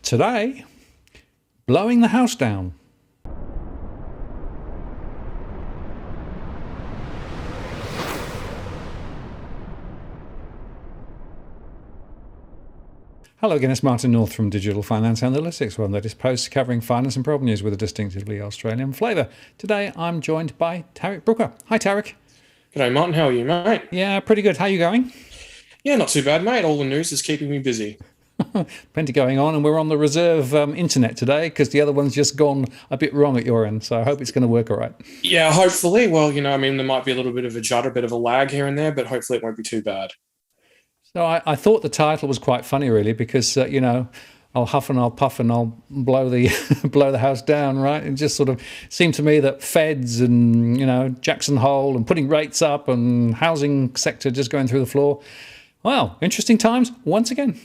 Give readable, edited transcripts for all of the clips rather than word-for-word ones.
Today, blowing the house down. Hello again, it's Martin North from Digital Finance Analytics, one that is posts covering finance and problem news with a distinctively Australian flavour. Today I'm joined by Tarric Brooker. Hi Tarric. G'day Martin, how are you, mate? Yeah, pretty good. How are you going? Yeah, not too bad, mate. All the news is keeping me busy. Plenty going on, and we're on the reserve internet today because the other one's just gone a bit wrong at your end, so I hope it's going to work all right. Yeah, hopefully. Well, there might be a little bit of a judder, a bit of a lag here and there, but hopefully it won't be too bad. So I thought the title was quite funny, really, because, I'll huff and I'll puff and I'll blow the blow the house down, right? It just sort of seemed to me that Feds and, Jackson Hole and putting rates up and housing sector just going through the floor. Well, interesting times once again.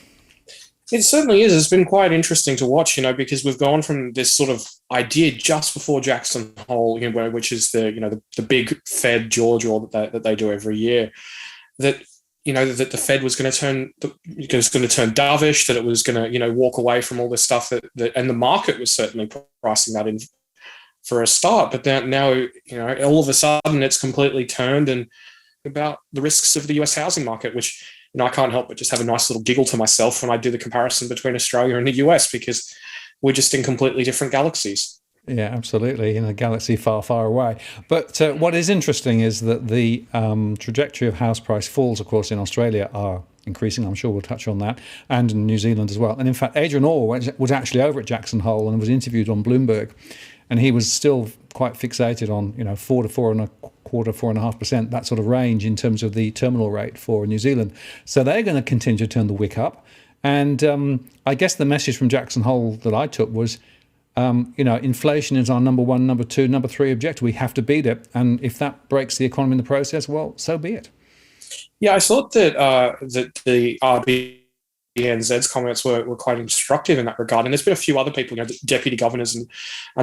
It certainly is. It's been quite interesting to watch, because we've gone from this sort of idea just before Jackson Hole, which is the big Fed jaw that they do every year, that that the Fed was going to turn dovish, that it was going to walk away from all this stuff and the market was certainly pricing that in for a start. But now all of a sudden it's completely turned and about the risks of the US housing market, which I can't help but just have a nice little giggle to myself when I do the comparison between Australia and the US, because we're just in completely different galaxies. Yeah, absolutely, in a galaxy far, far away. But what is interesting is that the trajectory of house price falls, of course, in Australia are increasing. I'm sure we'll touch on that, and in New Zealand as well. And in fact, Adrian Orr was actually over at Jackson Hole and was interviewed on Bloomberg, and he was still quite fixated on 4 to 4.25%, 4.5%, that sort of range in terms of the terminal rate for New Zealand. So they're going to continue to turn the wick up. And I guess the message from Jackson Hole that I took was, inflation is our number one, number two, number three objective. We have to beat it. And if that breaks the economy in the process, well, so be it. Yeah, I thought that the RBNZ's comments were quite instructive in that regard. And there's been a few other people, the deputy governors and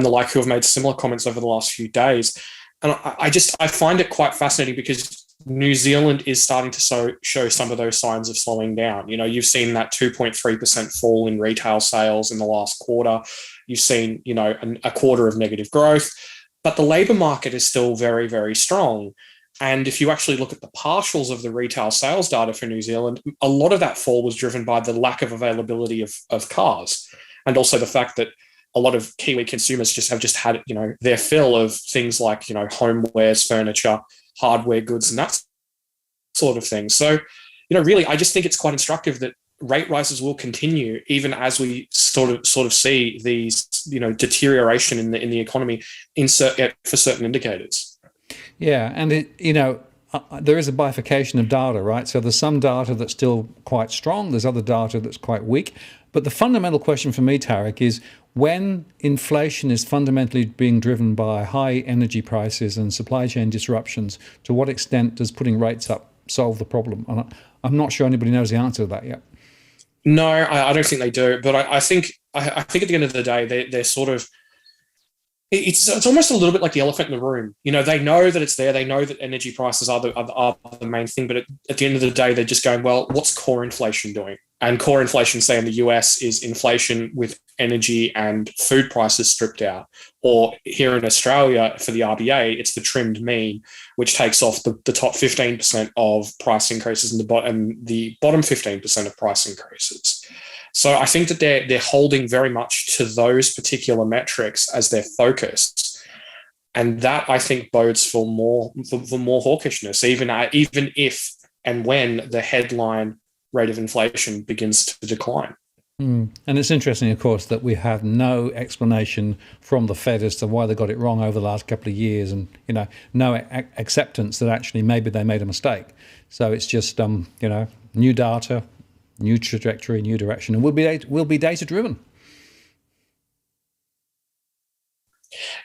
the like, who have made similar comments over the last few days. And I find it quite fascinating because New Zealand is starting to show some of those signs of slowing down. You've seen that 2.3% fall in retail sales in the last quarter. You've seen, a quarter of negative growth, but the labour market is still very, very strong. And if you actually look at the partials of the retail sales data for New Zealand, a lot of that fall was driven by the lack of availability of cars, and also the fact that a lot of Kiwi consumers have had, their fill of things like, homewares, furniture, hardware goods, and that sort of thing. So, really, I just think it's quite instructive that rate rises will continue even as we sort of see these, deterioration in the economy for certain indicators. Yeah, and there is a bifurcation of data, right? So there's some data that's still quite strong. There's other data that's quite weak. But the fundamental question for me, Tarric, is when inflation is fundamentally being driven by high energy prices and supply chain disruptions, to what extent does putting rates up solve the problem? And I'm not sure anybody knows the answer to that yet. No, I don't think they do. But I think at the end of the day, they're sort of, it's almost a little bit like the elephant in the room. They know that it's there. They know that energy prices are the main thing. But at the end of the day, they're just going, well, what's core inflation doing? And core inflation, say in the US, is inflation with energy and food prices stripped out. Or here in Australia, for the RBA, it's the trimmed mean, which takes off the top 15% of price increases and the bottom 15% of price increases. So I think that they're holding very much to those particular metrics as their focus. And that, I think, bodes for more hawkishness, even if and when the headline rate of inflation begins to decline. And it's interesting, of course, that we have no explanation from the Fed as to why they got it wrong over the last couple of years, and no acceptance that actually maybe they made a mistake. So it's just new data, new trajectory, new direction, and we'll be data driven.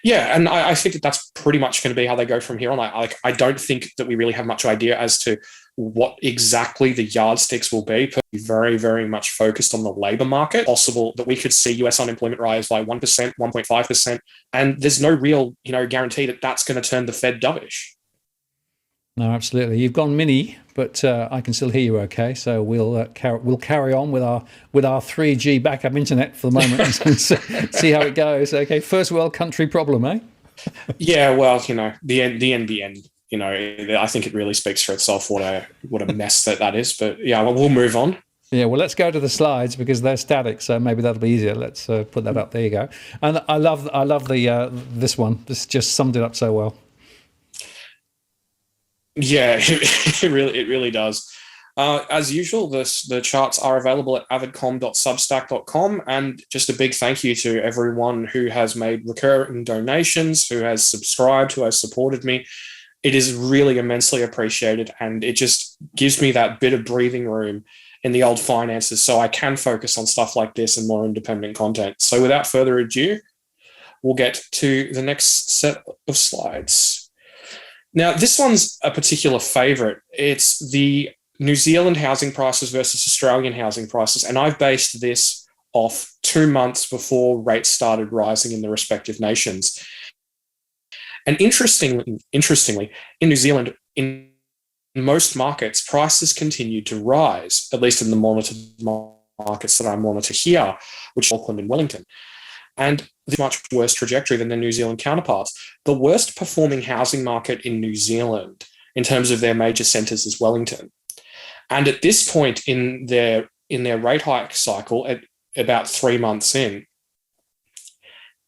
Yeah, and I think that's pretty much going to be how they go from here on. I don't think that we really have much idea as to what exactly the yardsticks will be. Very, very much focused on the labour market. Possible that we could see US unemployment rise by 1%, 1.5%, and there's no real guarantee that that's going to turn the Fed dovish. No, absolutely. You've gone mini but I can still hear you okay. So we'll carry on with our 3G backup internet for the moment and see how it goes. Okay, first world country problem, eh? Yeah, well, the NBN, I think it really speaks for itself what a mess that is. But yeah, well, we'll move on. Yeah, well, let's go to the slides because they're static, so maybe that'll be easier. Let's put that up. There you go. And I love the this one. This just summed it up so well. Yeah, it really does. As usual, the charts are available at avidcom.substack.com, and just a big thank you to everyone who has made recurring donations, who has subscribed, who has supported me. It is really immensely appreciated, and it just gives me that bit of breathing room in the old finances so I can focus on stuff like this and more independent content. So without further ado, we'll get to the next set of slides. Now, this one's a particular favorite. It's the New Zealand housing prices versus Australian housing prices, and I've based this off 2 months before rates started rising in the respective nations. And interestingly, in New Zealand, in most markets, prices continued to rise, at least in the monitored markets that I monitor here, which are Auckland and Wellington. And this much worse trajectory than their New Zealand counterparts. The worst performing housing market in New Zealand in terms of their major centres is Wellington. And at this point in their rate hike cycle, at about 3 months in,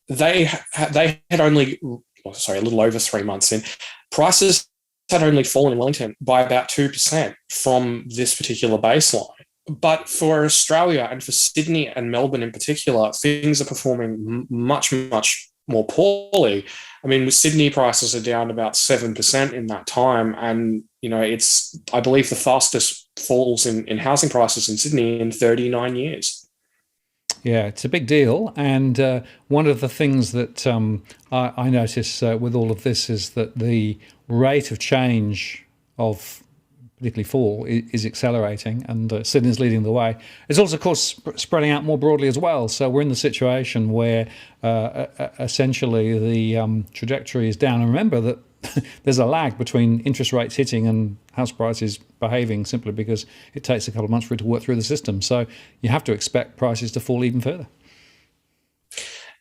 they had only, a little over 3 months in, prices had only fallen in Wellington by about 2% from this particular baseline. But for Australia and for Sydney and Melbourne in particular, things are performing much, much more poorly. I mean, with Sydney prices are down about 7% in that time. And, it's, I believe, the fastest falls in housing prices in Sydney in 39 years. Yeah, it's a big deal. And one of the things that I notice with all of this is that the rate of change of particularly fall is accelerating, and Sydney's leading the way. It's also, of course, spreading out more broadly as well. So we're in the situation where essentially the trajectory is down. And remember that there's a lag between interest rates hitting and house prices behaving, simply because it takes a couple of months for it to work through the system. So you have to expect prices to fall even further.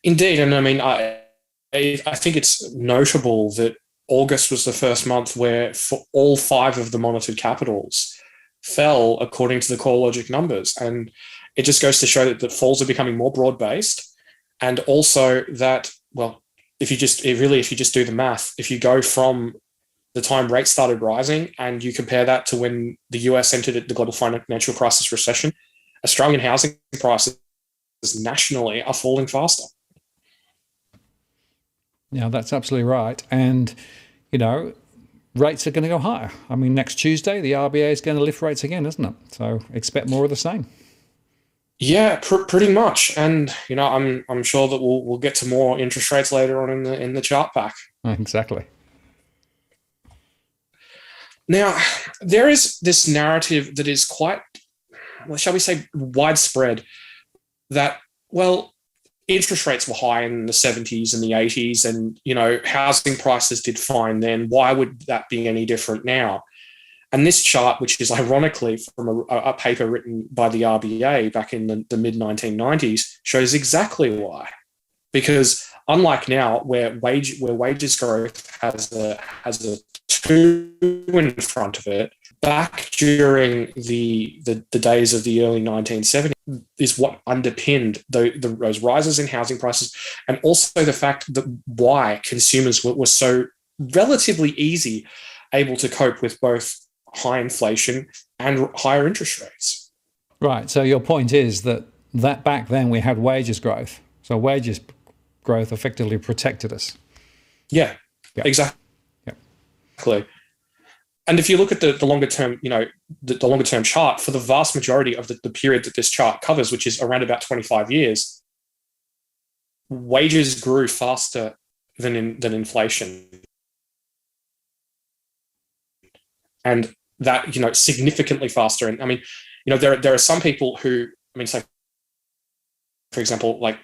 Indeed. And I mean, I think it's notable that August was the first month where for all 5 of the monitored capitals fell according to the CoreLogic numbers. And it just goes to show that falls are becoming more broad-based, and also that, well, if you just do the math, if you go from the time rates started rising and you compare that to when the US entered the global financial crisis recession, Australian housing prices nationally are falling faster. Yeah, that's absolutely right. And, rates are going to go higher. I mean, next Tuesday, the RBA is going to lift rates again, isn't it? So expect more of the same. Yeah, pretty much. And, I'm sure that we'll get to more interest rates later on in the chart pack. Exactly. Now, there is this narrative that is quite, shall we say, widespread, that, well, interest rates were high in the 70s and the 80s, and, housing prices did fine then. Why would that be any different now? And this chart, which is ironically from a paper written by the RBA back in the mid-1990s, shows exactly why. Because unlike now, where wages growth has a 2 in front of it, back during the days of the early 1970s is what underpinned those rises in housing prices, and also the fact that why consumers were so relatively easy able to cope with both high inflation and higher interest rates. Right. So your point is that back then we had wages growth. So wages growth effectively protected us. Yeah. Exactly. Yeah. And if you look at the longer term, the longer term chart, for the vast majority of the period that this chart covers, which is around about 25 years, wages grew faster than inflation. And that, significantly faster. And I mean, there are some people who, say, for example, like,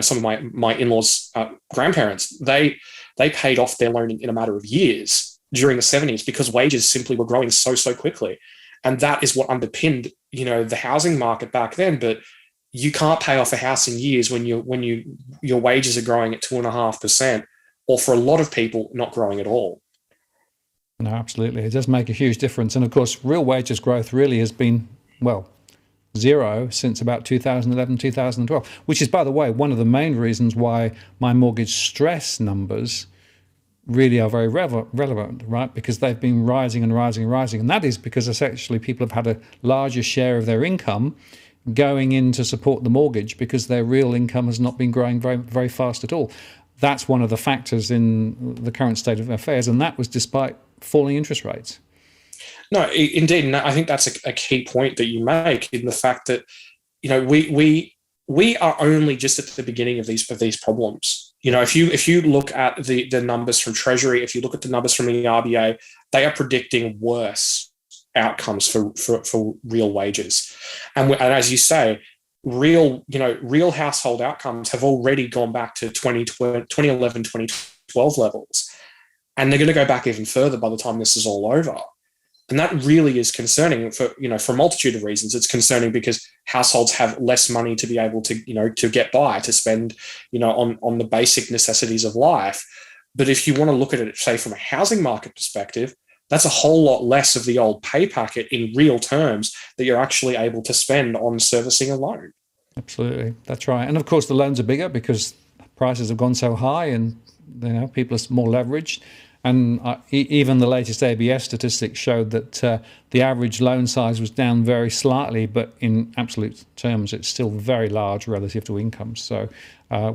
some of my in-laws' grandparents, they paid off their loan in a matter of years. during the 70s because wages simply were growing so quickly. And that is what underpinned, the housing market back then. But you can't pay off a house in years when your wages are growing at 2.5%, or for a lot of people, not growing at all. No, absolutely. It does make a huge difference. And of course, real wages growth really has been, well, zero since about 2011, 2012, which is, by the way, one of the main reasons why my mortgage stress numbers really are very relevant, right? Because they've been rising and rising and rising. And that is because essentially people have had a larger share of their income going in to support the mortgage because their real income has not been growing very, very fast at all. That's one of the factors in the current state of affairs. And that was despite falling interest rates. No, indeed. And I think that's a key point that you make in the fact that, we are only just at the beginning of these problems. If you look at the numbers from Treasury, if you look at the numbers from the RBA, they are predicting worse outcomes for real wages. And as you say, real household outcomes have already gone back to 2011, 2012 levels. And they're going to go back even further by the time this is all over. And that really is concerning for a multitude of reasons. It's concerning because households have less money to be able to, to get by, to spend, on the basic necessities of life. But if you want to look at it, say, from a housing market perspective, that's a whole lot less of the old pay packet in real terms that you're actually able to spend on servicing a loan. Absolutely. That's right. And of course, the loans are bigger because prices have gone so high and, people are more leveraged. And even the latest ABS statistics showed that the average loan size was down very slightly, but in absolute terms, it's still very large relative to incomes. So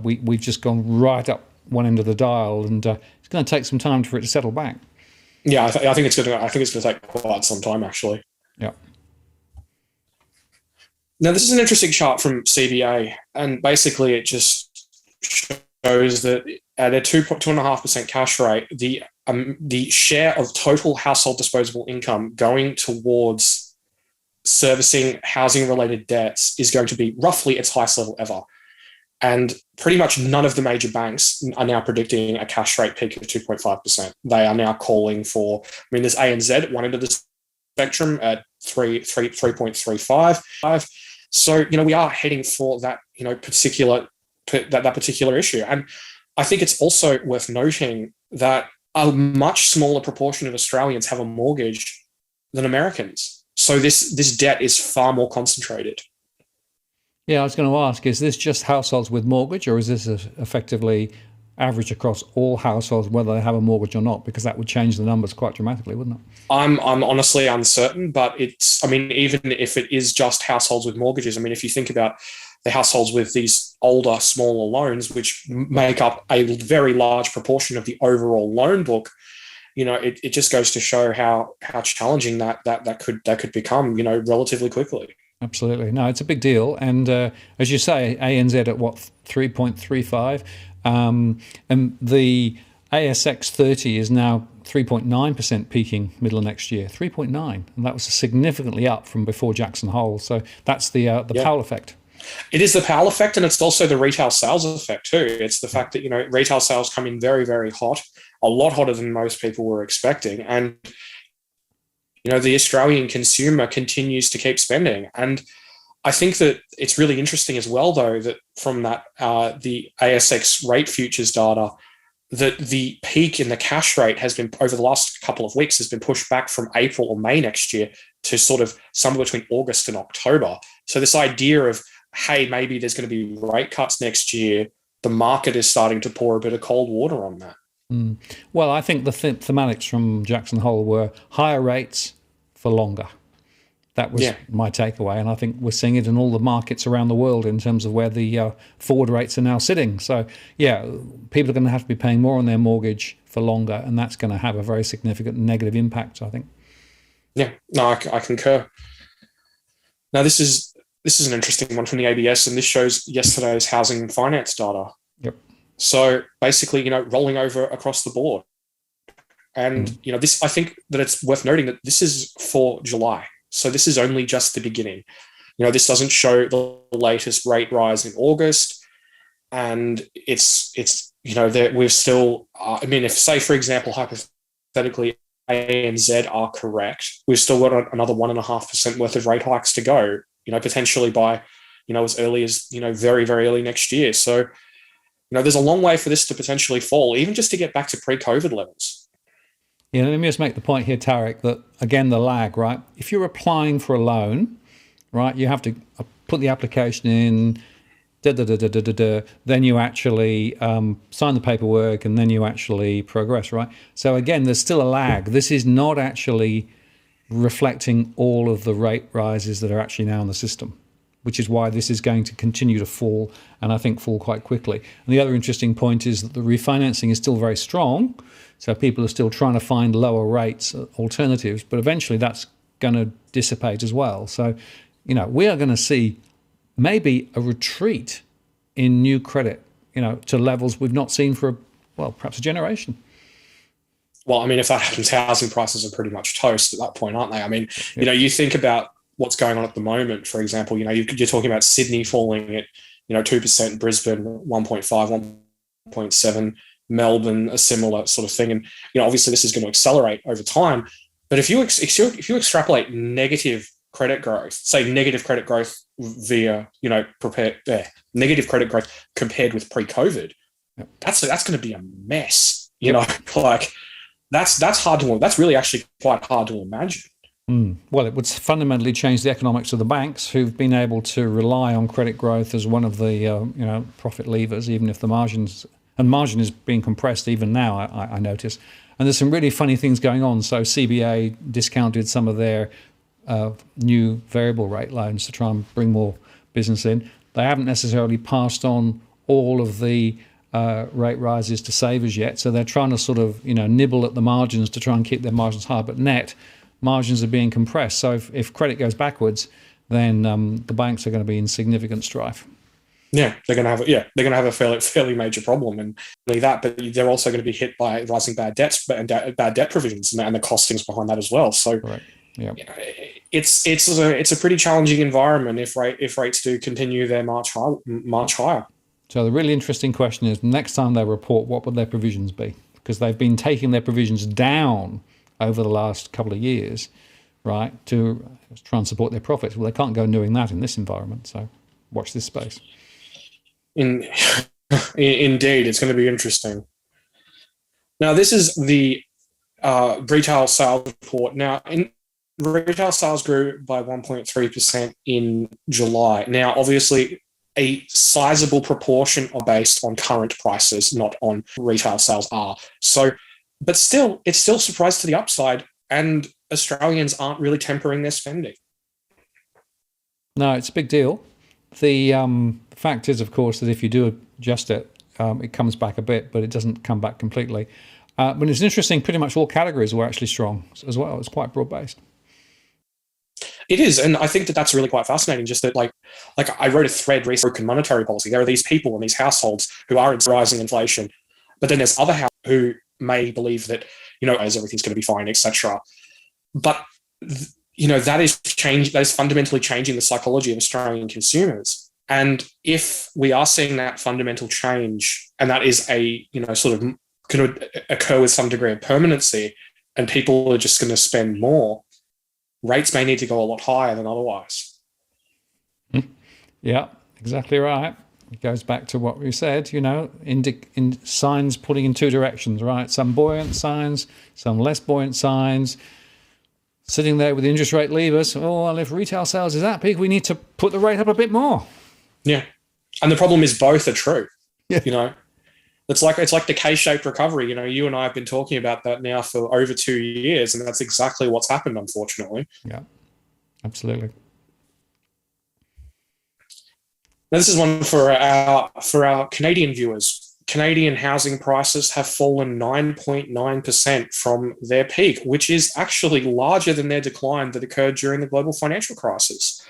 we've just gone right up one end of the dial, and it's going to take some time for it to settle back. Yeah, I think it's going to take quite some time, actually. Yeah. Now, this is an interesting chart from CBA, and basically it just shows that at a 2.5% cash rate, the share of total household disposable income going towards servicing housing-related debts is going to be roughly its highest level ever. And pretty much none of the major banks are now predicting a cash rate peak of 2.5%. They are now calling for, there's ANZ at one end of the spectrum at 3.35. So, we are heading for that, particular issue. And I think it's also worth noting that a much smaller proportion of Australians have a mortgage than Americans. So this debt is far more concentrated. Yeah, I was going to ask, is this just households with mortgage, or is this effectively average across all households, whether they have a mortgage or not? Because that would change the numbers quite dramatically, wouldn't it? I'm honestly uncertain, but even if it is just households with mortgages, if you think about the households with these older, smaller loans, which make up a very large proportion of the overall loan book, it just goes to show how challenging that could become, relatively quickly. Absolutely. No, it's a big deal. And as you say, ANZ at 3.35, and the ASX 30 is now 3.9% peaking middle of next year, 3.9, and that was significantly up from before Jackson Hole. So that's the Powell effect. It is the Powell effect, and it's also the retail sales effect too. It's the fact that retail sales come in very, very hot, a lot hotter than most people were expecting, and the Australian consumer continues to keep spending. And I think that it's really interesting as well, though, that from that the ASX rate futures data, that the peak in the cash rate has been, over the last couple of weeks, has been pushed back from April or May next year to sort of somewhere between August and October. So this idea of, hey, maybe there's going to be rate cuts next year, the market is starting to pour a bit of cold water on that. Well, I think the thematics from Jackson Hole were higher rates for longer. That was my takeaway, and I think we're seeing it in all the markets around the world in terms of where the forward rates are now sitting. So, people are going to have to be paying more on their mortgage for longer, and that's going to have a very significant negative impact, I think. Yeah, no, I concur. Now, this is an interesting one from the ABS, and this shows yesterday's housing and finance data. Yep. So basically, rolling over across the board. And, this, I think that it's worth noting that this is for July. So this is only just the beginning. This doesn't show the latest rate rise in August. And it's we're still, if, say, for example, hypothetically, ANZ are correct, we've still got another 1.5% worth of rate hikes to go, potentially by, as early as, very, very early next year. So, there's a long way for this to potentially fall, even just to get back to pre-COVID levels. Yeah, let me just make the point here, Tarric, that, again, the lag, right? If you're applying for a loan, right, you have to put the application in, then you actually sign the paperwork, and then you actually progress, right? So again, there's still a lag. This is not actually reflecting all of the rate rises that are actually now in the system, which is why this is going to continue to fall, and I think fall quite quickly. And the other interesting point is that the refinancing is still very strong, so people are still trying to find lower rates alternatives, but eventually that's going to dissipate as well. So, we are going to see maybe a retreat in new credit, to levels we've not seen for, perhaps a generation. Well, I mean, if that happens, housing prices are pretty much toast at that point, aren't they? I mean, you think about what's going on at the moment, for example, you're talking about Sydney falling at, 2%, Brisbane 1.5, 1.7, Melbourne a similar sort of thing. And, obviously this is going to accelerate over time. But if you extrapolate negative credit growth, say negative credit growth via, negative credit growth compared with pre-COVID, that's going to be a mess, like that's hard to, that's really actually quite hard to imagine. Well, it would fundamentally change the economics of the banks, who've been able to rely on credit growth as one of the, profit levers, even if the margin is being compressed even now, I notice. And there's some really funny things going on. So CBA discounted some of their new variable rate loans to try and bring more business in. They haven't necessarily passed on all of the rate rises to savers yet, so they're trying to sort of nibble at the margins to try and keep their margins high. But net margins are being compressed. So if credit goes backwards, then the banks are going to be in significant strife. Yeah, they're going to have a fairly major problem, and that. But they're also going to be hit by rising bad debts and bad debt provisions and the costings behind that as well. So. Right. Yeah, it's a pretty challenging environment if rates do continue their march higher. So the really interesting question is, next time they report, what would their provisions be? Because they've been taking their provisions down over the last couple of years, right, to try and support their profits. Well, they can't go doing that in this environment. So watch this space. Indeed, it's going to be interesting. Now, this is the retail sales report. Now, retail sales grew by 1.3% in July. Now, obviously, a sizable proportion are based on current prices, not on retail sales are. So, but still, it's still surprised to the upside, and Australians aren't really tempering their spending. No, it's a big deal. The fact is, of course, that if you do adjust it, it comes back a bit, but it doesn't come back completely. But it's interesting, pretty much all categories were actually strong as well. It's quite broad-based. It is, and I think that's really quite fascinating. Just that, like I wrote a thread recently on monetary policy. There are these people in these households who are rising inflation, but then there's other households who may believe that as everything's going to be fine, etc. But that is fundamentally changing the psychology of Australian consumers. And if we are seeing that fundamental change, and that is a sort of going to occur with some degree of permanency, and people are just going to spend more, rates may need to go a lot higher than otherwise. Yeah, exactly right. It goes back to what we said, in signs pulling in two directions, right? Some buoyant signs, some less buoyant signs. Sitting there with the interest rate levers, well, if retail sales is that big, we need to put the rate up a bit more. Yeah. And the problem is both are true. Yeah. It's like the K-shaped recovery. You and I have been talking about that now for over 2 years, and that's exactly what's happened, unfortunately. Yeah, absolutely. Now, this is one for our Canadian viewers. Canadian housing prices have fallen 9.9% from their peak, which is actually larger than their decline that occurred during the global financial crisis.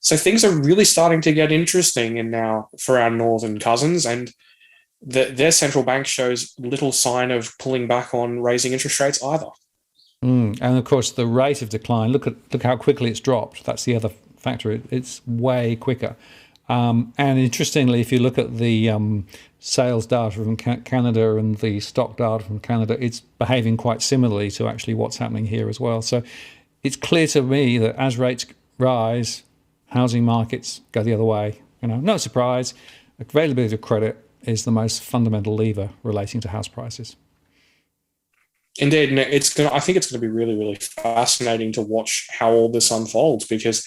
So things are really starting to get interesting now for our northern cousins, and their central bank shows little sign of pulling back on raising interest rates either. And of course, the rate of decline, look how quickly it's dropped. That's the other factor. It's way quicker. And interestingly, if you look at the sales data from Canada and the stock data from Canada, it's behaving quite similarly to actually what's happening here as well. So it's clear to me that as rates rise, housing markets go the other way. No surprise, availability of credit is the most fundamental lever relating to house prices. Indeed, and I think it's going to be really, really fascinating to watch how all this unfolds, because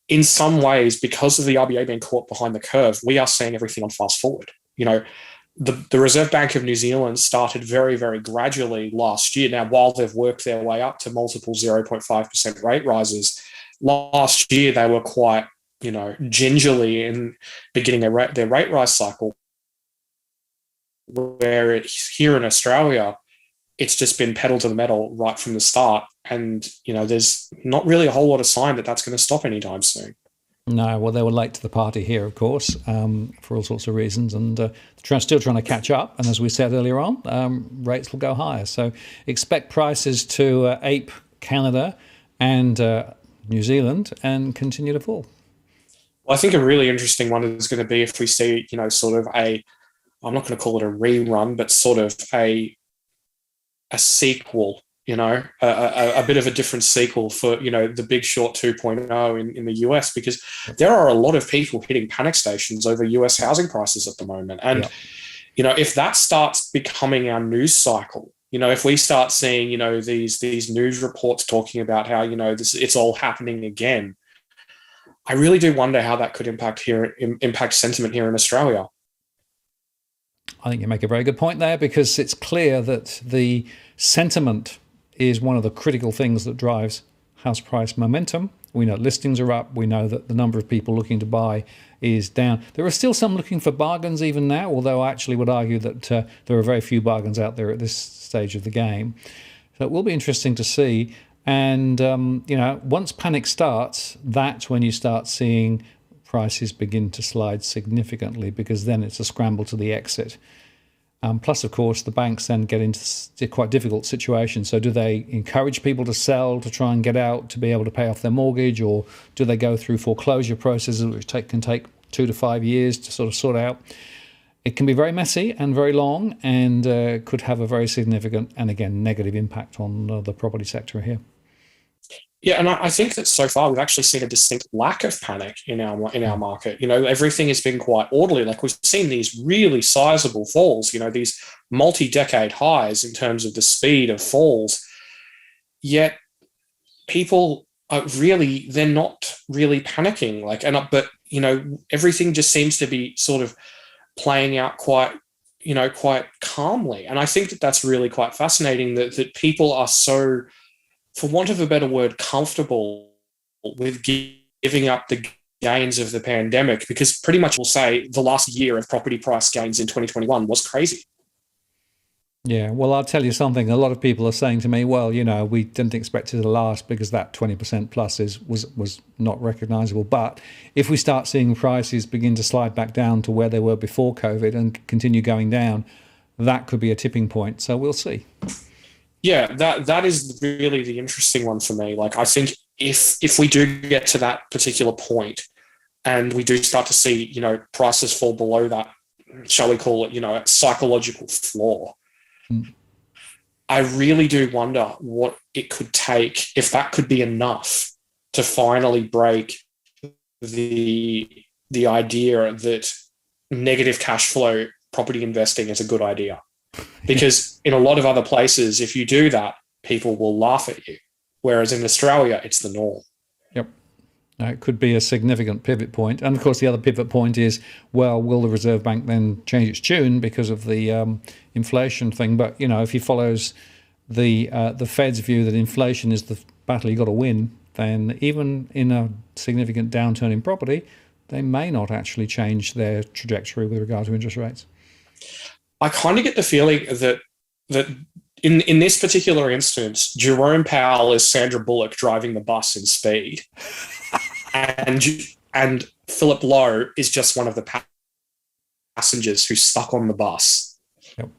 in some ways, because of the RBA being caught behind the curve, we are seeing everything on fast forward. The Reserve Bank of New Zealand started very, very gradually last year. Now, while they've worked their way up to multiple 0.5% rate rises, last year they were quite, gingerly in beginning their rate rise cycle, where here in Australia, it's just been pedal to the metal right from the start. And, there's not really a whole lot of sign that that's going to stop anytime soon. No, well, they were late to the party here, of course, for all sorts of reasons, and still trying to catch up. And as we said earlier on, rates will go higher. So expect prices to ape Canada and New Zealand and continue to fall. Well, I think a really interesting one is going to be if we see, sort of I'm not going to call it a rerun, but sort of a sequel, a bit of a different sequel for, The Big Short 2.0 in the US, because there are a lot of people hitting panic stations over US housing prices at the moment. And, if that starts becoming our news cycle, if we start seeing, these news reports talking about how, it's all happening again, I really do wonder how that could impact sentiment here in Australia. I think you make a very good point there, because it's clear that the sentiment is one of the critical things that drives house price momentum. We know listings are up. We know that the number of people looking to buy is down. There are still some looking for bargains even now, although I actually would argue that there are very few bargains out there at this stage of the game. So it will be interesting to see. And, once panic starts, that's when you start seeing prices begin to slide significantly, because then it's a scramble to the exit. Plus, of course, the banks then get into quite difficult situations. So do they encourage people to sell to try and get out to be able to pay off their mortgage, or do they go through foreclosure processes which can take 2 to 5 years to sort out? It can be very messy and very long, and could have a very significant and, again, negative impact on the property sector here. Yeah, and I think that so far we've actually seen a distinct lack of panic in our market. Everything has been quite orderly. Like, we've seen these really sizable falls, these multi-decade highs in terms of the speed of falls. Yet people are they're not really panicking. But everything just seems to be sort of playing out quite calmly. And I think that that's really quite fascinating, that people are so, for want of a better word, comfortable with giving up the gains of the pandemic, because pretty much we'll say the last year of property price gains in 2021 was crazy. Yeah, well, I'll tell you something. A lot of people are saying to me, well, we didn't expect it to last because that 20% plus was not recognisable. But if we start seeing prices begin to slide back down to where they were before COVID and continue going down, that could be a tipping point. So we'll see. Yeah, that is really the interesting one for me. I think if we do get to that particular point and we do start to see, prices fall below that, shall we call it, a psychological floor, I really do wonder what it could take, if that could be enough to finally break the idea that negative cash flow property investing is a good idea. Because in a lot of other places, if you do that, people will laugh at you. Whereas in Australia, it's the norm. Yep. It could be a significant pivot point. And of course, the other pivot point is, well, will the Reserve Bank then change its tune because of the inflation thing? But, if he follows the Fed's view that inflation is the battle you got to win, then even in a significant downturn in property, they may not actually change their trajectory with regard to interest rates. I kind of get the feeling that in this particular instance, Jerome Powell is Sandra Bullock driving the bus in Speed, and Philip Lowe is just one of the passengers who's stuck on the bus. Yep.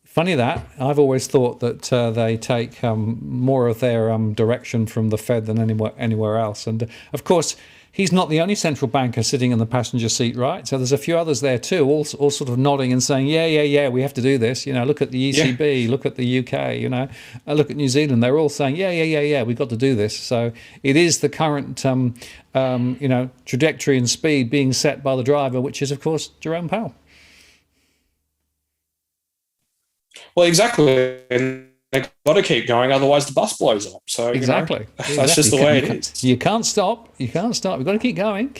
Funny that. I've always thought that they take more of their direction from the Fed than anywhere else. And of course, he's not the only central banker sitting in the passenger seat, right? So there's a few others there too, all sort of nodding and saying, yeah, we have to do this. Look at the ECB, look at the UK, look at New Zealand. They're all saying, yeah, we've got to do this. So it is the current, trajectory and speed being set by the driver, which is, of course, Jerome Powell. Well, exactly. And they've got to keep going, otherwise the bus blows up. So exactly. That's just the way it is. You can't stop. We've got to keep going.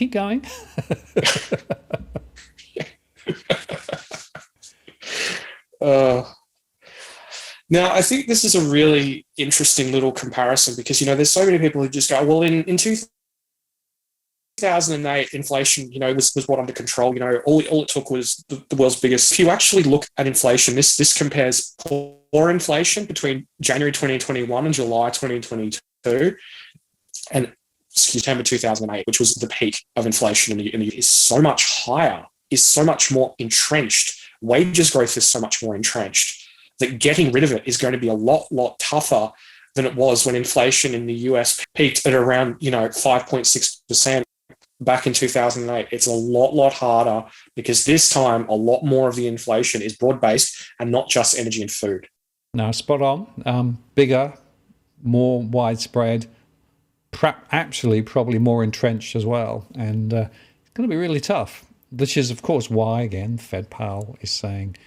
Now, I think this is a really interesting little comparison because, there's so many people who just go, well, in 2008, inflation, was brought under control. All it took was the world's biggest. If you actually look at inflation, this compares core inflation between January 2021 and July 2022, and September 2008, which was the peak of inflation in the UK, is so much higher, is so much more entrenched. Wages growth is so much more entrenched that getting rid of it is going to be a lot tougher than it was when inflation in the US peaked at around 5.6%. Back in 2008, it's a lot harder because this time a lot more of the inflation is broad-based and not just energy and food. No, spot on. Bigger, more widespread, actually probably more entrenched as well. And it's going to be really tough, which is, of course, why, again, Fed Powell is saying,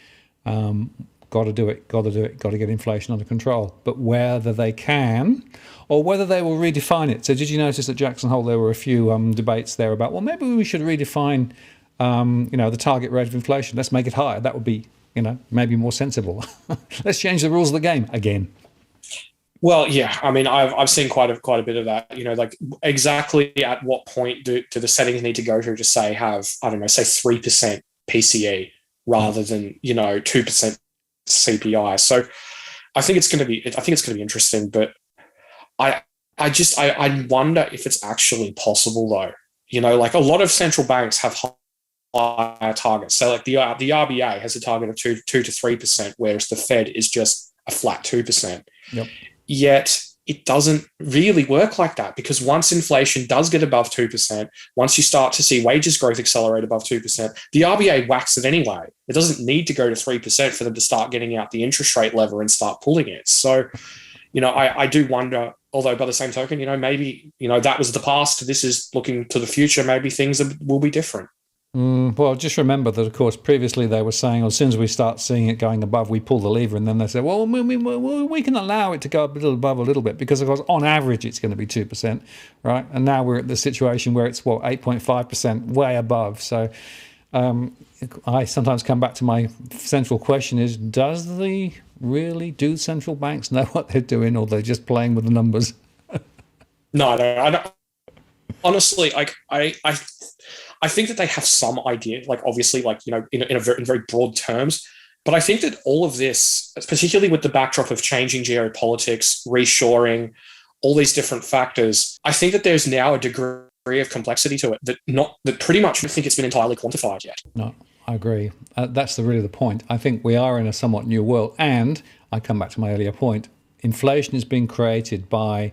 got to do it, got to get inflation under control. But whether they can or whether they will redefine it. So did you notice at Jackson Hole there were a few debates there about, well, maybe we should redefine, the target rate of inflation. Let's make it higher. That would be, maybe more sensible. Let's change the rules of the game again. Well, yeah. I mean, I've seen quite a bit of that. Like exactly at what point do the settings need to go to say have, I don't know, say 3% PCE rather than 2% CPI. So I think it's going to be interesting, but I wonder if it's actually possible though. Like a lot of central banks have higher targets. So like the RBA has a target of 2 to 3%, whereas the Fed is just a flat 2%. Yep. Yet it doesn't really work like that because once inflation does get above 2%, once you start to see wages growth accelerate above 2%, the RBA whacks it anyway. It doesn't need to go to 3% for them to start getting out the interest rate lever and start pulling it. So, I do wonder, although by the same token, maybe, that was the past. This is looking to the future. Maybe things will be different. Well, just remember that, of course, previously they were saying, as soon as we start seeing it going above, we pull the lever. And then they said, well, we can allow it to go above a little bit because, of course, on average, it's going to be 2%, right? And now we're at the situation where it's, 8.5%, way above. So I sometimes come back to my central question is, do central banks know what they're doing, or they're just playing with the numbers? No, I don't. Honestly, I think that they have some idea, like obviously, like, in very broad terms. But I think that all of this, particularly with the backdrop of changing geopolitics, reshoring, all these different factors, I think that there's now a degree of complexity to it that pretty much I think it's been entirely quantified yet. No, I agree. That's really the point. I think we are in a somewhat new world. And I come back to my earlier point. Inflation is being created by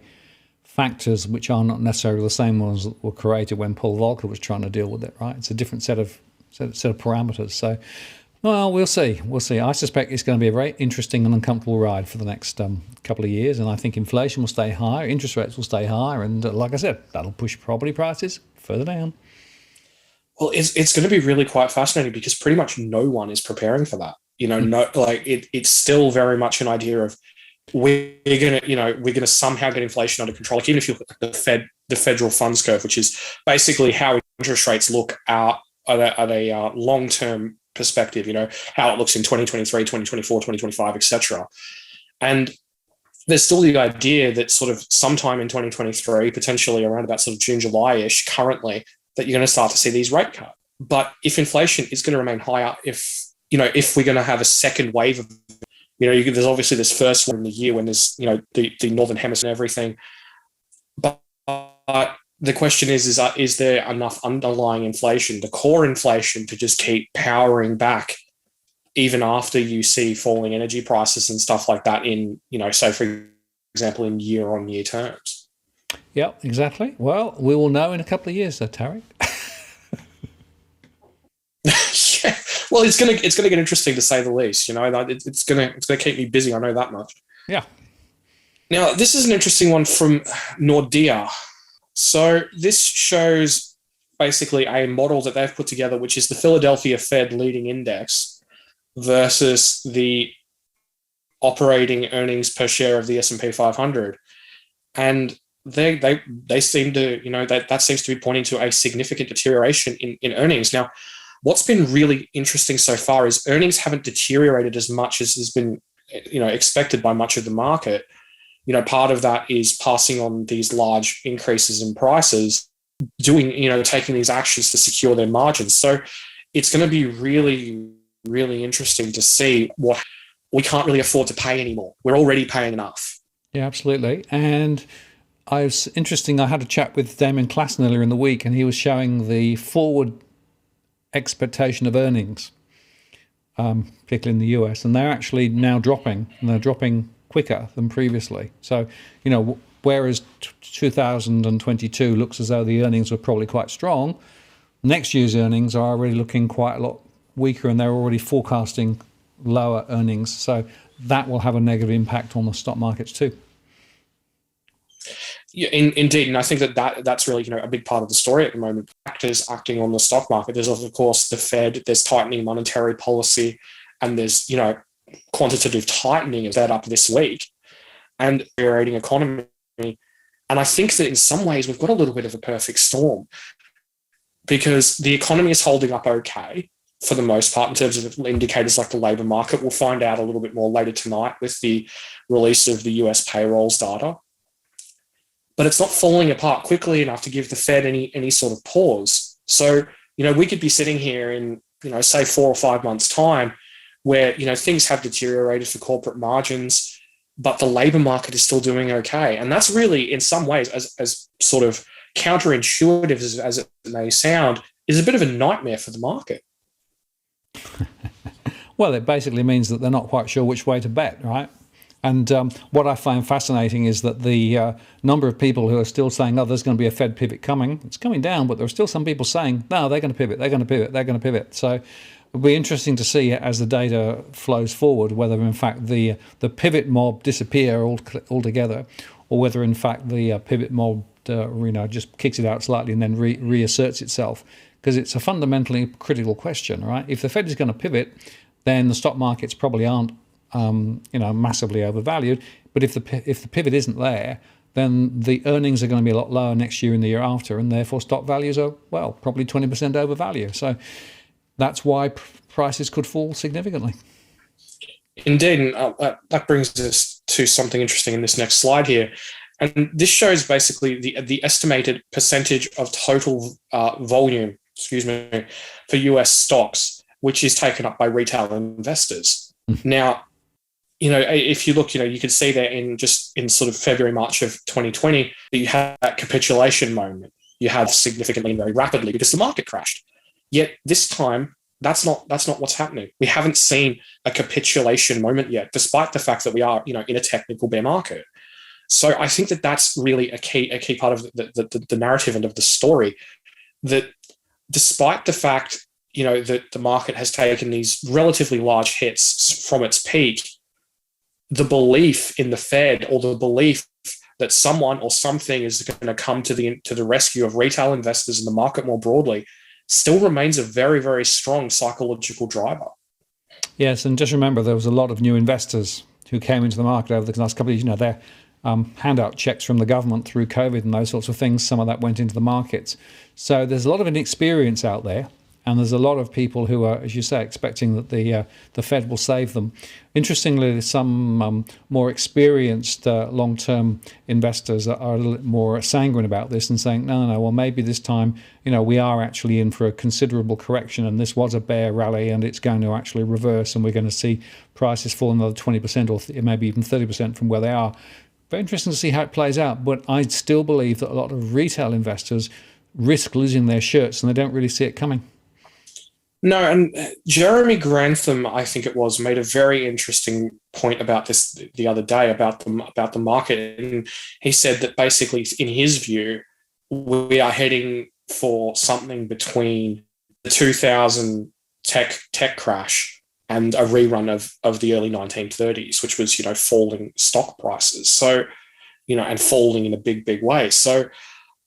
factors which are not necessarily the same ones that were created when Paul Volcker was trying to deal with it, right? It's a different set of parameters. So, well, we'll see. I suspect it's going to be a very interesting and uncomfortable ride for the next couple of years, and I think inflation will stay higher, interest rates will stay higher, and like I said, that'll push property prices further down. Well, it's going to be really quite fascinating because pretty much no one is preparing for that. It's still very much an idea of we're gonna somehow get inflation under control. Like even if you look at the federal funds curve, which is basically how interest rates look out at a long-term perspective, how it looks in 2023, 2024, 2025, etc. And there's still the idea that sort of sometime in 2023, potentially around about sort of June, July-ish currently, that you're going to start to see these rate cuts. But if inflation is going to remain higher, if we're going to have a second wave of there's obviously this first one in the year when there's, the Northern Hemisphere and everything. But the question is there enough underlying inflation, the core inflation, to just keep powering back even after you see falling energy prices and stuff like that in, say, for example, in year-on-year terms? Yeah, exactly. Well, we will know in a couple of years, though, Tarric. Yeah. Well, it's gonna get interesting to say the least. It's gonna keep me busy. I know that much. Yeah. Now, this is an interesting one from Nordea. So this shows basically a model that they've put together, which is the Philadelphia Fed leading index versus the operating earnings per share of the S&P 500, and they seem to that seems to be pointing to a significant deterioration in earnings. Now, what's been really interesting so far is earnings haven't deteriorated as much as has been expected by much of the market. Part of that is passing on these large increases in prices, taking these actions to secure their margins. So it's going to be really, really interesting to see what we can't really afford to pay anymore. We're already paying enough. Yeah, absolutely. And I was interesting. I had a chat with Damon Klassen earlier in the week, and he was showing the forward expectation of earnings, particularly in the US, and they're actually now dropping, and they're dropping quicker than previously. So, whereas 2022 looks as though the earnings were probably quite strong, next year's earnings are already looking quite a lot weaker, and they're already forecasting lower earnings. So that will have a negative impact on the stock markets too. Yeah, indeed, and I think that's really a big part of the story at the moment. Factors acting on the stock market. There's of course the Fed. There's tightening monetary policy, and there's quantitative tightening is that up this week, and deteriorating economy. And I think that in some ways we've got a little bit of a perfect storm because the economy is holding up okay for the most part in terms of indicators like the labour market. We'll find out a little bit more later tonight with the release of the US payrolls data. But it's not falling apart quickly enough to give the Fed any sort of pause. So, we could be sitting here in, say 4 or 5 months' time where, things have deteriorated for corporate margins, but the labour market is still doing okay. And that's really, in some ways, as sort of counterintuitive as it may sound, is a bit of a nightmare for the market. Well, it basically means that they're not quite sure which way to bet, right? And what I find fascinating is that the number of people who are still saying, oh, there's going to be a Fed pivot coming. It's coming down, but there are still some people saying, no, they're going to pivot, they're going to pivot, they're going to pivot. So it'll be interesting to see as the data flows forward whether, in fact, the pivot mob disappear altogether, or whether, in fact, the pivot mob just kicks it out slightly and then reasserts itself. Because it's a fundamentally critical question, right? If the Fed is going to pivot, then the stock markets probably aren't massively overvalued. But if the pivot isn't there, then the earnings are going to be a lot lower next year and the year after, and therefore stock values are, well, probably 20% overvalued. So that's why prices could fall significantly. Indeed, and that brings us to something interesting in this next slide here. And this shows basically the estimated percentage of total volume, for US stocks, which is taken up by retail investors. Now, if you look, you can see there in sort of February, March of 2020, that you had that capitulation moment. You had significantly and very rapidly because the market crashed. Yet this time, that's not what's happening. We haven't seen a capitulation moment yet, despite the fact that we are, in a technical bear market. So I think that that's really a key part of the narrative and of the story, that despite the fact, that the market has taken these relatively large hits from its peak, the belief in the Fed, or the belief that someone or something is going to come to the rescue of retail investors and the market more broadly, still remains a very, very strong psychological driver. Yes, and just remember, there was a lot of new investors who came into the market over the last couple of years. They're handout checks from the government through COVID and those sorts of things. Some of that went into the markets. So there's a lot of inexperience out there. And there's a lot of people who are, as you say, expecting that the Fed will save them. Interestingly, some more experienced long-term investors are a little bit more sanguine about this and saying, no, well, maybe this time, we are actually in for a considerable correction, and this was a bear rally, and it's going to actually reverse, and we're going to see prices fall another 20% or maybe even 30% from where they are. Very interesting to see how it plays out. But I still believe that a lot of retail investors risk losing their shirts, and they don't really see it coming. No, and Jeremy Grantham, I think it was, made a very interesting point about this the other day about the market, and he said that basically, in his view, we are heading for something between the 2000 tech crash and a rerun of the early 1930s, which was falling stock prices. So and falling in a big way. So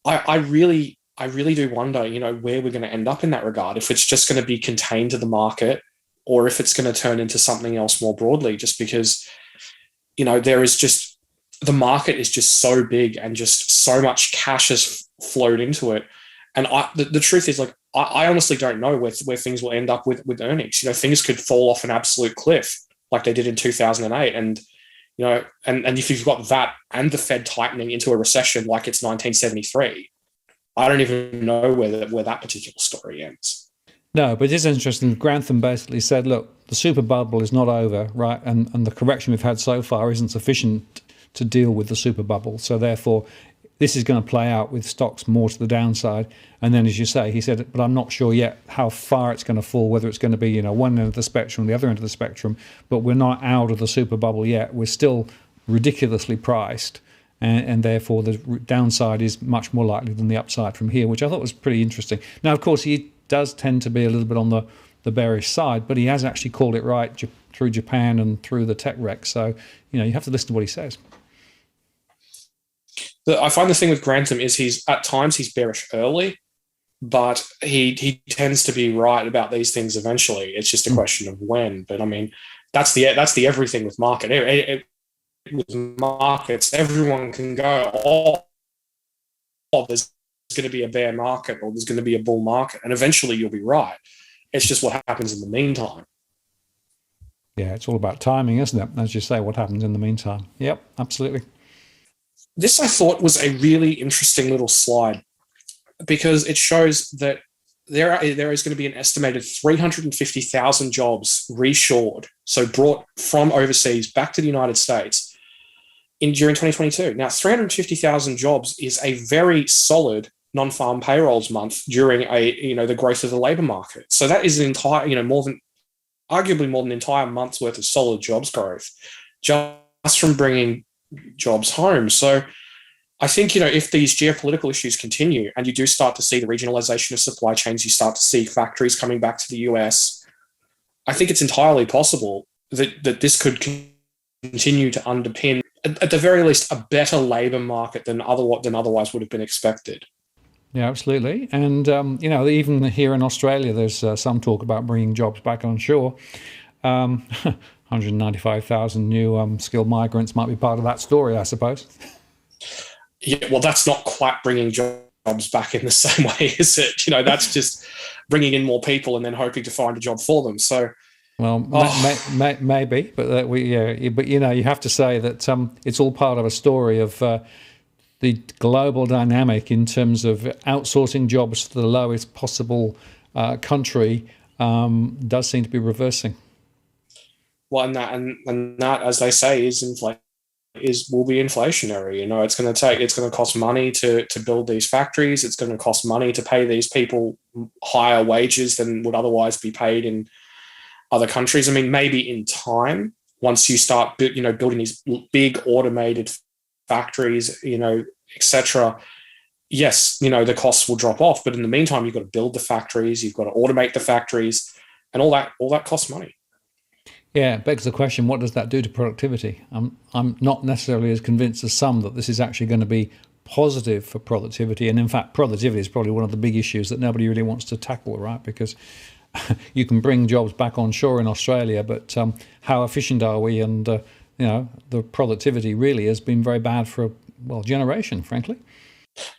I really do wonder, where we're going to end up in that regard. If it's just going to be contained to the market, or if it's going to turn into something else more broadly. Just because, there is just the market is just so big and just so much cash has flowed into it. And the truth is, like, I honestly don't know where things will end up with earnings. Things could fall off an absolute cliff like they did in 2008, and and if you've got that and the Fed tightening into a recession like it's 1973. I don't even know where that particular story ends. No, but it is interesting. Grantham basically said, look, the super bubble is not over, right? And the correction we've had so far isn't sufficient to deal with the super bubble. So therefore, this is going to play out with stocks more to the downside. And then, as you say, he said, but I'm not sure yet how far it's going to fall, whether it's going to be, one end of the spectrum, the other end of the spectrum. But we're not out of the super bubble yet. We're still ridiculously priced. And therefore the downside is much more likely than the upside from here, which I thought was pretty interesting. Now, of course, he does tend to be a little bit on the bearish side, but he has actually called it right through Japan and through the tech wreck. So, you have to listen to what he says. I find the thing with Grantham is he's bearish early, but he tends to be right about these things eventually. It's just a question of when. But I mean, that's the everything with market. With markets, everyone can go, there's going to be a bear market or there's going to be a bull market, and eventually you'll be right. It's just what happens in the meantime. Yeah, it's all about timing, isn't it? As you say, what happens in the meantime. Yep, absolutely. This, I thought, was a really interesting little slide because it shows that there is going to be an estimated 350,000 jobs reshored, so brought from overseas back to the United States during 2022. Now, 350,000 jobs is a very solid non-farm payrolls month during the growth of the labor market. So that is an entire, arguably more than an entire month's worth of solid jobs growth just from bringing jobs home. So I think, if these geopolitical issues continue and you do start to see the regionalization of supply chains, you start to see factories coming back to the US, I think it's entirely possible that this could continue to underpin, at the very least, a better labour market than otherwise would have been expected. Yeah, absolutely. And, even here in Australia, there's some talk about bringing jobs back on shore. 195,000 new skilled migrants might be part of that story, I suppose. Yeah, well, that's not quite bringing jobs back in the same way, is it? That's just bringing in more people and then hoping to find a job for them. So, well, maybe, but you have to say that it's all part of a story of the global dynamic in terms of outsourcing jobs to the lowest possible country does seem to be reversing. Well, and that, as they say, will be inflationary. It's going to cost money to build these factories. It's going to cost money to pay these people higher wages than would otherwise be paid in other countries. I mean, maybe in time, once you start, building these big automated factories, etc. Yes, the costs will drop off, but in the meantime, you've got to build the factories, you've got to automate the factories, and all that costs money. Yeah, it begs the question: what does that do to productivity? I'm not necessarily as convinced as some that this is actually going to be positive for productivity, and in fact, productivity is probably one of the big issues that nobody really wants to tackle, right? Because you can bring jobs back on shore in Australia, but how efficient are we? And the productivity really has been very bad for a generation, frankly.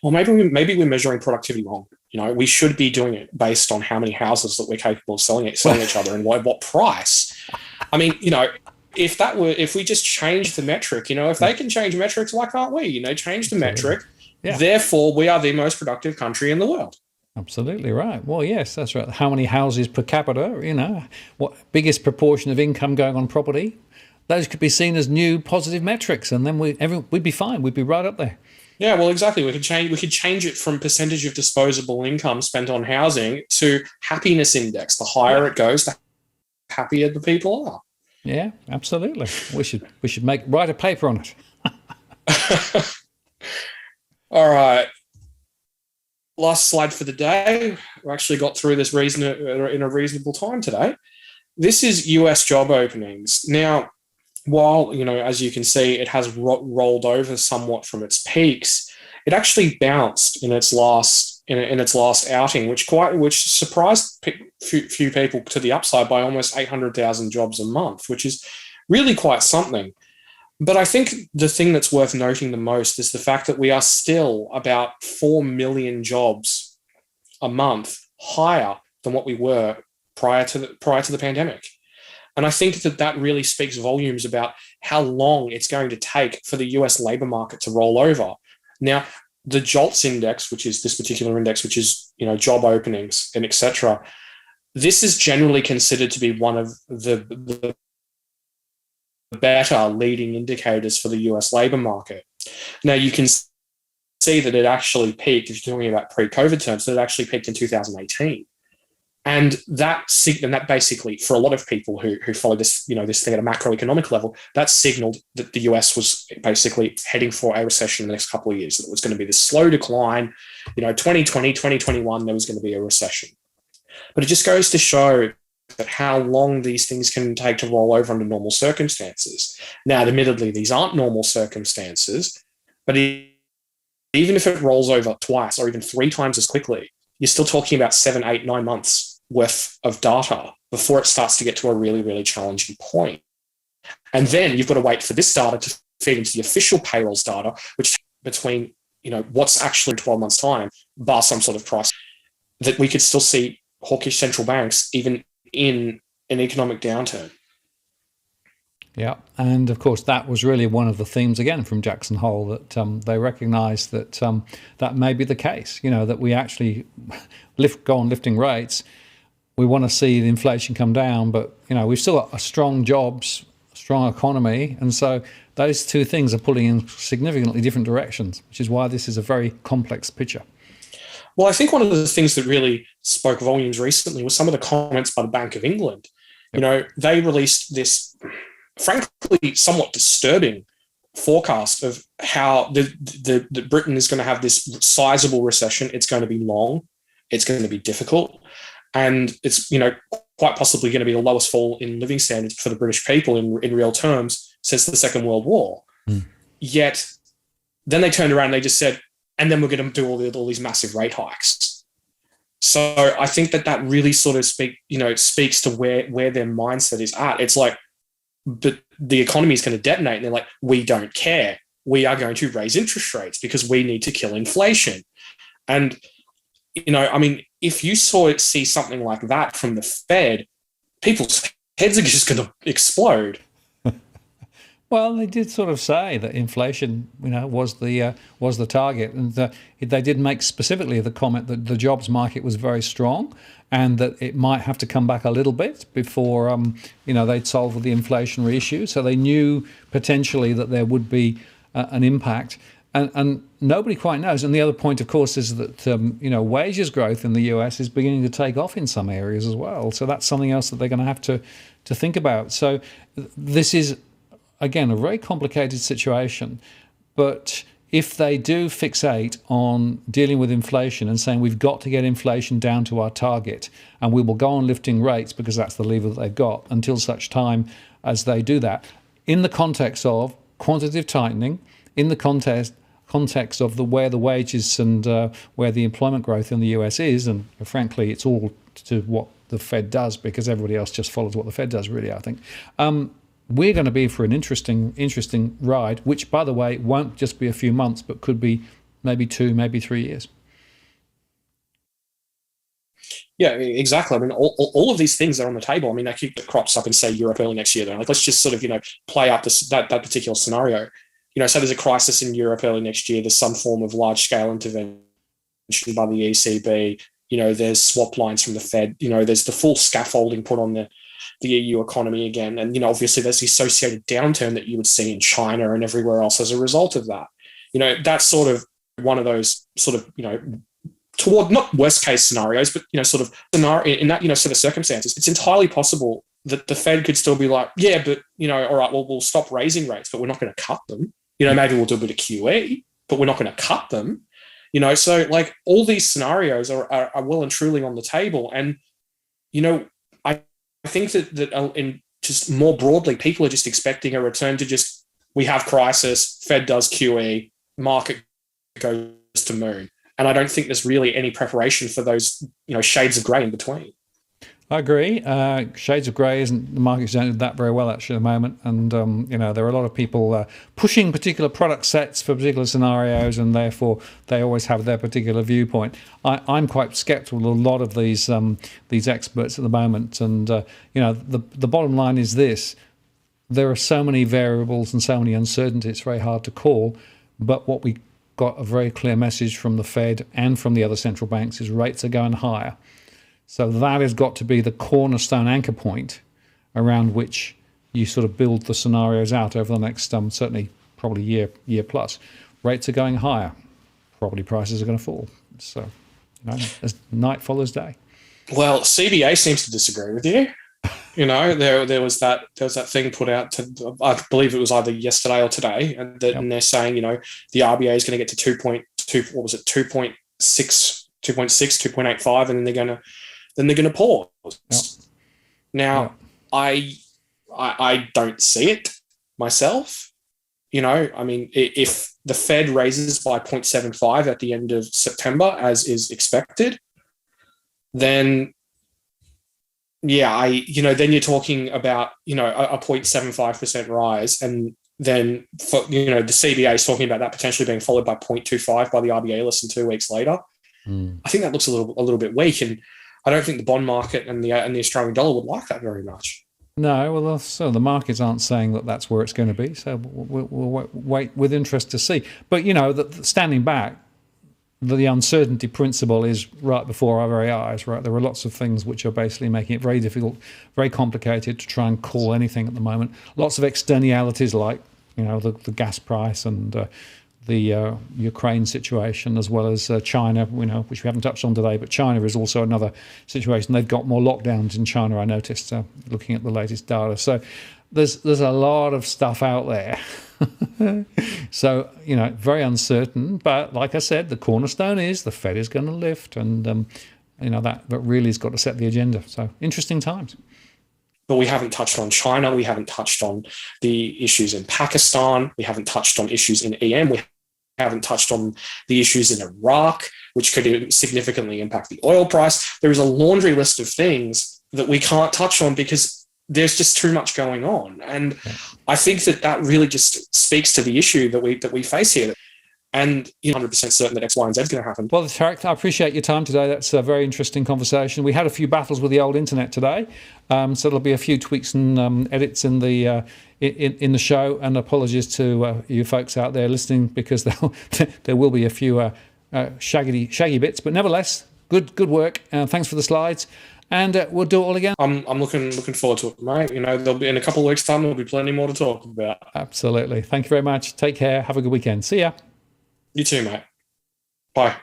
Well, maybe we're measuring productivity wrong. We should be doing it based on how many houses that we're capable of selling each other and what price. I mean, if we just change the metric, if they can change metrics, why can't we? Change the metric. Yeah. Therefore, we are the most productive country in the world. Absolutely right. Well, yes, that's right. How many houses per capita? What biggest proportion of income going on property? Those could be seen as new positive metrics, and then we'd be fine. We'd be right up there. Yeah, well, exactly. We could change it from percentage of disposable income spent on housing to happiness index. The higher Yeah. it goes, the happier the people are. Yeah, absolutely. We should write a paper on it. All right. Last slide for the day. We actually got through this in a reasonable time today. This is US job openings. Now, while, as you can see, it has rolled over somewhat from its peaks, it actually bounced in its last outing, which surprised few people to the upside by almost 800,000 jobs a month, which is really quite something. But I think the thing that's worth noting the most is the fact that we are still about 4 million jobs a month higher than what we were prior to the pandemic. And I think that that really speaks volumes about how long it's going to take for the US labor market to roll over. Now, the Jolts Index, which is this particular index, which is job openings and etc., this is generally considered to be one of the better leading indicators for the US labor market. Now, you can see that it actually peaked, if you're talking about pre-COVID terms, that it actually peaked in 2018. And that basically, for a lot of people who follow this, this thing at a macroeconomic level, that signaled that the US was basically heading for a recession in the next couple of years. That it was going to be this slow decline. 2020, 2021, there was going to be a recession. But it just goes to show that how long these things can take to roll over under normal circumstances. Now, admittedly, these aren't normal circumstances, but even if it rolls over twice or even three times as quickly, you're still talking about 7, 8, 9 months worth of data before it starts to get to a really, really challenging point. And then you've got to wait for this data to feed into the official payrolls data, which between, what's actually 12 months' time, bar some sort of price, that we could still see hawkish central banks even in an economic downturn. Yeah, and of course that was really one of the themes again from Jackson Hole, that they recognised that that may be the case. That we actually go on lifting rates. We want to see the inflation come down, but we've still got a strong jobs, strong economy, and so those two things are pulling in significantly different directions, which is why this is a very complex picture. Well, I think one of the things that really spoke volumes recently was some of the comments by the Bank of England. Yep. They released this, frankly, somewhat disturbing forecast of how the Britain is going to have this sizable recession. It's going to be long. It's going to be difficult. And it's, quite possibly going to be the lowest fall in living standards for the British people in real terms since the Second World War. Mm. Yet then they turned around and they just said, and then we're going to do all these massive rate hikes. So I think that really sort of speaks to where their mindset is at. It's like, but the economy is going to detonate, and they're like, we don't care. We are going to raise interest rates because we need to kill inflation. And if you see something like that from the Fed, people's heads are just going to explode. Well, they did sort of say that inflation, was the target, and they did make specifically the comment that the jobs market was very strong, and that it might have to come back a little bit before, they'd solve the inflationary issue. So they knew potentially that there would be an impact, and nobody quite knows. And the other point, of course, is that wages growth in the US is beginning to take off in some areas as well. So that's something else that they're going to have to think about. So this is, again, a very complicated situation, but if they do fixate on dealing with inflation and saying we've got to get inflation down to our target, and we will go on lifting rates because that's the lever that they've got until such time as they do that, in the context of quantitative tightening, in the context of where the wages and where the employment growth in the US is, and frankly, it's all to what the Fed does because everybody else just follows what the Fed does, really, I think. We're going to be for an interesting ride, which, by the way, won't just be a few months, but could be maybe 2, maybe 3 years. Yeah, exactly. I mean, all of these things are on the table. I mean, they keep the crops up in, say, Europe early next year. They're like, let's just sort of, play up that particular scenario. So there's a crisis in Europe early next year. There's some form of large-scale intervention by the ECB. There's swap lines from the Fed. There's the full scaffolding put on the EU economy again. And, obviously there's the associated downturn that you would see in China and everywhere else as a result of that. That's sort of one of those sort of, toward not worst case scenarios, but, sort of scenario in that, sort of circumstances. It's entirely possible that the Fed could still be like, yeah, but, all right, well, we'll stop raising rates, but we're not going to cut them. Maybe we'll do a bit of QE, but we're not going to cut them. So like all these scenarios are well and truly on the table. And, I think that in just more broadly, people are just expecting a return to just, we have crisis, Fed does QE, market goes to moon. And I don't think there's really any preparation for those, shades of grey in between. I agree. Shades of grey isn't, the market's don't do that very well actually at the moment. And, there are a lot of people pushing particular product sets for particular scenarios, and therefore they always have their particular viewpoint. I'm quite sceptical of a lot of these experts at the moment. And, the bottom line is this. There are so many variables and so many uncertainties, it's very hard to call. But what we got a very clear message from the Fed and from the other central banks is rates are going higher. So that has got to be the cornerstone anchor point around which you sort of build the scenarios out over the next, certainly probably year plus. Rates are going higher. Property prices are going to fall. So, as night follows day. Well, CBA seems to disagree with you. There was that thing put out I believe it was either yesterday or today, and they're saying, the RBA is going to get to 2.2, what was it, 2.6, 2.85, and then they're going to pause. Yep. Now, yep. I don't see it myself. If the Fed raises by 0.75 at the end of September, as is expected, then then you're talking about, a 0.75% rise, and then the CBA is talking about that potentially being followed by 0.25 by the RBA less than 2 weeks later. I think that looks a little bit weak, and I don't think the bond market and the Australian dollar would like that very much. No, well, so the markets aren't saying that that's where it's going to be. So we'll wait with interest to see. But standing back, the uncertainty principle is right before our very eyes. Right, there are lots of things which are basically making it very difficult, very complicated to try and call anything at the moment. Lots of externalities like the gas price and the Ukraine situation, as well as China, which we haven't touched on today, but China is also another situation. They've got more lockdowns in China, I noticed, looking at the latest data. So there's a lot of stuff out there. So, very uncertain. But like I said, the cornerstone is the Fed is going to lift, and, that really has got to set the agenda. So interesting times. But we haven't touched on China. We haven't touched on the issues in Pakistan. We haven't touched on issues in EM. We haven't touched on the issues in Iraq, which could significantly impact the oil price. There is a laundry list of things that we can't touch on because there's just too much going on. And I think that really just speaks to the issue that we face here. And 100% certain that X, Y, and Z is going to happen. Well, Tarric, I appreciate your time today. That's a very interesting conversation. We had a few battles with the old internet today, so there'll be a few tweaks and edits in the show. And apologies to you folks out there listening, because there will be a few shaggy bits. But nevertheless, good work. Thanks for the slides. And we'll do it all again. I'm looking forward to it, mate. There'll be in a couple of weeks' time. There'll be plenty more to talk about. Absolutely. Thank you very much. Take care. Have a good weekend. See ya. You too, mate. Bye.